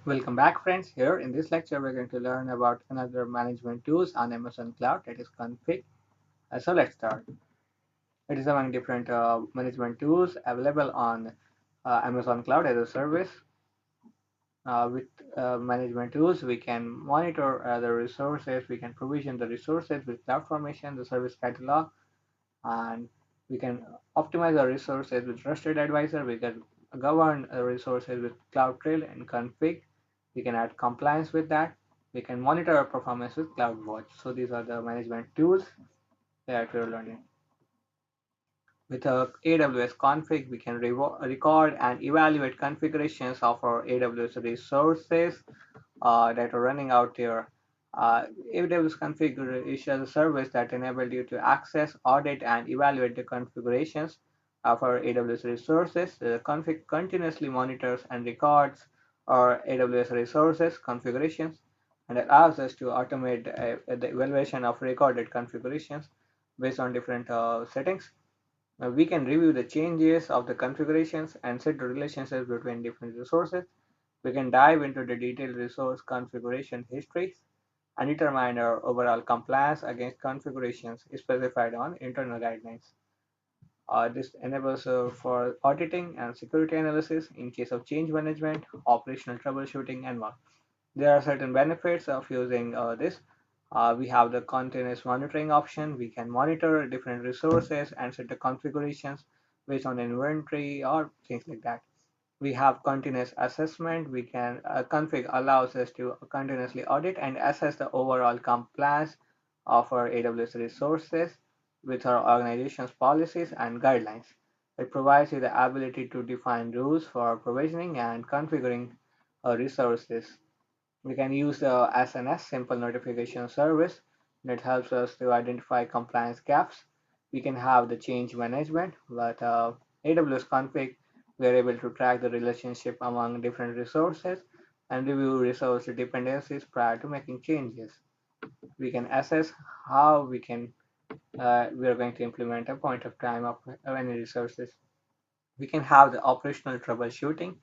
Welcome back, friends. Here in this lecture, we're going to learn about another management tools on Amazon Cloud, that is config. So let's start. It is among different management tools available on Amazon Cloud as a service. With management tools, we can monitor the resources, we can provision the resources with CloudFormation, the service catalog, and we can optimize our resources with Trusted Advisor. We can govern resources with CloudTrail and config. We can add compliance with that. We can monitor our performance with CloudWatch. So these are the management tools that we're learning. With a AWS config, we can record and evaluate configurations of our AWS resources that are running out there. AWS config is a service that enables you to access, audit, and evaluate the configurations of our AWS resources. The config continuously monitors and records our AWS resources configurations and allows us to automate the evaluation of recorded configurations based on different settings. We can review the changes of the configurations and set the relationships between different resources. We can dive into the detailed resource configuration histories and determine our overall compliance against configurations specified on internal guidelines. This enables for auditing and security analysis in case of change management, operational troubleshooting, and more. There are certain benefits of using this. We have the continuous monitoring option. We can monitor different resources and set the configurations based on inventory or things like that. We have continuous assessment. We can config allows us to continuously audit and assess the overall compliance of our AWS resources with our organization's policies and guidelines. It provides you the ability to define rules for provisioning and configuring resources. We can use the SNS simple notification service that helps us to identify compliance gaps. We can have the change management, but AWS config, we are able to track the relationship among different resources and review resource dependencies prior to making changes. We can assess how we are going to implement a point of time of any resources. We can have the operational troubleshooting.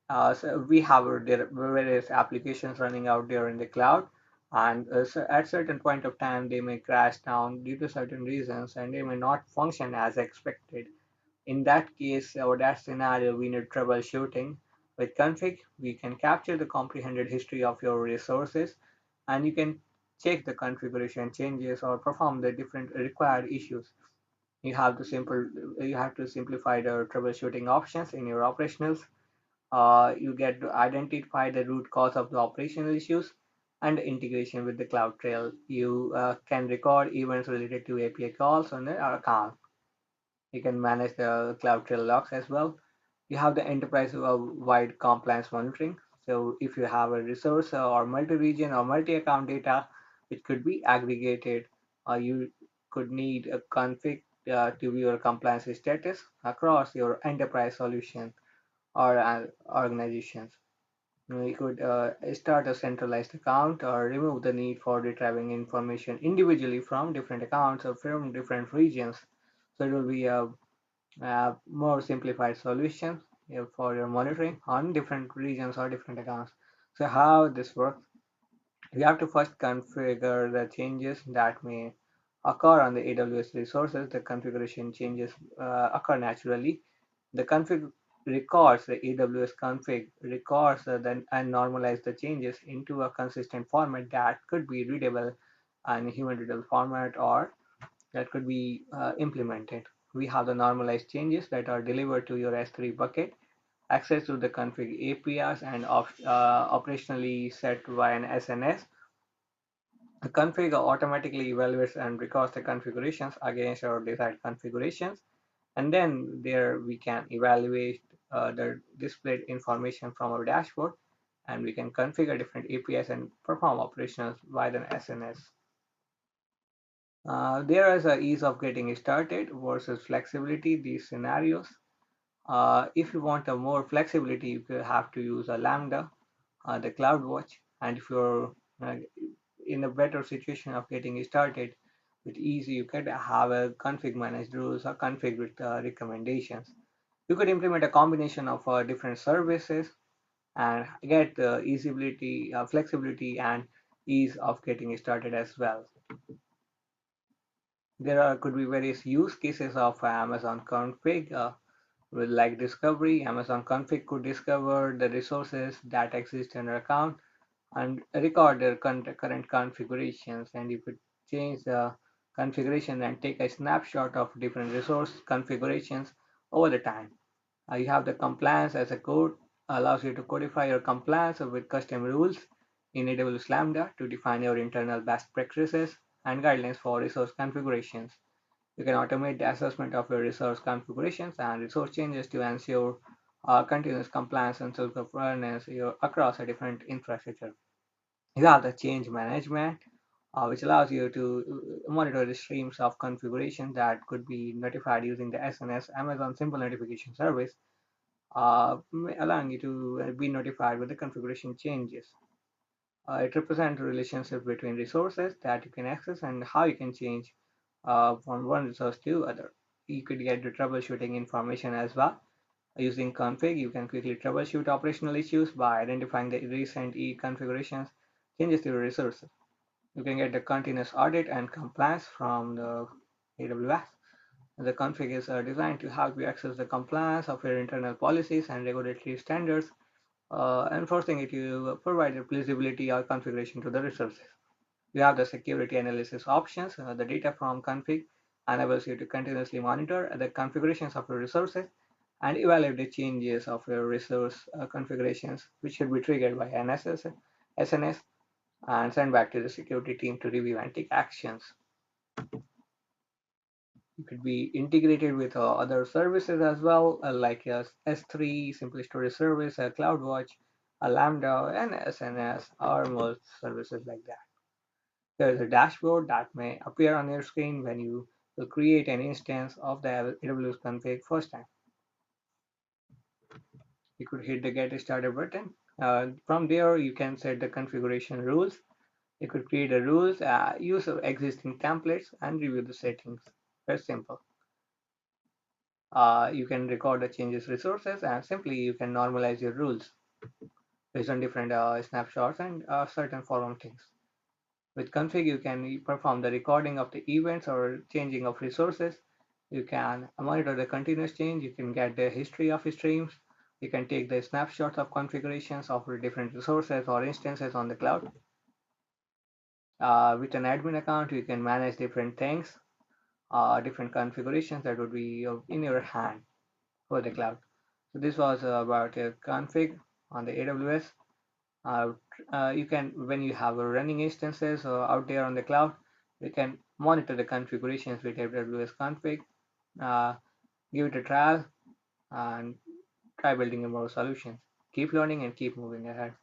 So we have various applications running out there in the cloud, and so at certain point of time they may crash down due to certain reasons, and they may not function as expected. In that case or that scenario, we need troubleshooting. With config, we can capture the comprehended history of your resources, and you can check the configuration changes or perform the different required issues. You have to simplify the troubleshooting options in your operationals. You get to identify the root cause of the operational issues and integration with the CloudTrail. You can record events related to API calls on the account. You can manage the CloudTrail logs as well. You have the enterprise-wide compliance monitoring. So if you have a resource or multi-region or multi-account data, which could be aggregated, you could need a config to view your compliance status across your enterprise solution or organizations. We could start a centralized account or remove the need for retrieving information individually from different accounts or from different regions. So it will be a more simplified solution for your monitoring on different regions or different accounts. So how this works, we have to first configure the changes that may occur on the AWS resources. The configuration changes occur naturally. The config records the AWS config records then and normalize the changes into a consistent format that could be readable in human readable format or that could be implemented. We have the normalized changes that are delivered to your S3 bucket, access to the config APIs, and operationally set via an SNS. The config automatically evaluates and records the configurations against our desired configurations, and then there we can evaluate the displayed information from our dashboard, and we can configure different APIs and perform operations via the SNS. There is a ease of getting started versus flexibility, these scenarios. If you want a more flexibility, you will have to use a Lambda, the CloudWatch, and if you're in a better situation of getting started with easy, you could have a config managed rules or config with recommendations. You could implement a combination of different services. and get the easyability, flexibility, and ease of getting started as well. Could be various use cases of Amazon config. With like discovery, Amazon config could discover the resources that exist in your account and record their current configurations. And you could change the configuration and take a snapshot of different resource configurations over the time. You have the compliance as a code, allows you to codify your compliance with custom rules in AWS Lambda to define your internal best practices and guidelines for resource configurations. You can automate the assessment of your resource configurations and resource changes to ensure continuous compliance and self-governance across a different infrastructure. You have the change management, which allows you to monitor the streams of configuration that could be notified using the SNS Amazon Simple Notification Service, allowing you to be notified with the configuration changes. It represents the relationship between resources that you can access and how you can change from one resource to other. You could get the troubleshooting information as well. Using config, you can quickly troubleshoot operational issues by identifying the recent configurations changes to your resources. You can get the continuous audit and compliance from the AWS. The config is designed to help you access the compliance of your internal policies and regulatory standards, enforcing it to provide a visibility or configuration to the resources. You have the security analysis options. The data from config enables you to continuously monitor the configurations of your resources and evaluate the changes of your resource configurations, which should be triggered by SNS, and sent back to the security team to review and take actions. It could be integrated with other services as well, like S3, Simply Storage Service, CloudWatch, Lambda, and SNS, or most services like that. There is a dashboard that may appear on your screen when you will create an instance of the AWS config first time. You could hit the Get Started button. From there, you can set the configuration rules. You could create the rules, use of existing templates, and review the settings. Very simple. You can record the changes resources, and simply you can normalize your rules based on different snapshots and certain following things. With config, you can perform the recording of the events or changing of resources. You can monitor the continuous change. You can get the history of streams. You can take the snapshots of configurations of different resources or instances on the cloud. With an admin account, you can manage different things, different configurations that would be in your hand for the cloud. So this was about your config on the AWS. Uh, you can, when you have running instances out there on the cloud, you can monitor the configurations with AWS config, uh, give it a trial, and try building more solutions. Keep learning and keep moving ahead.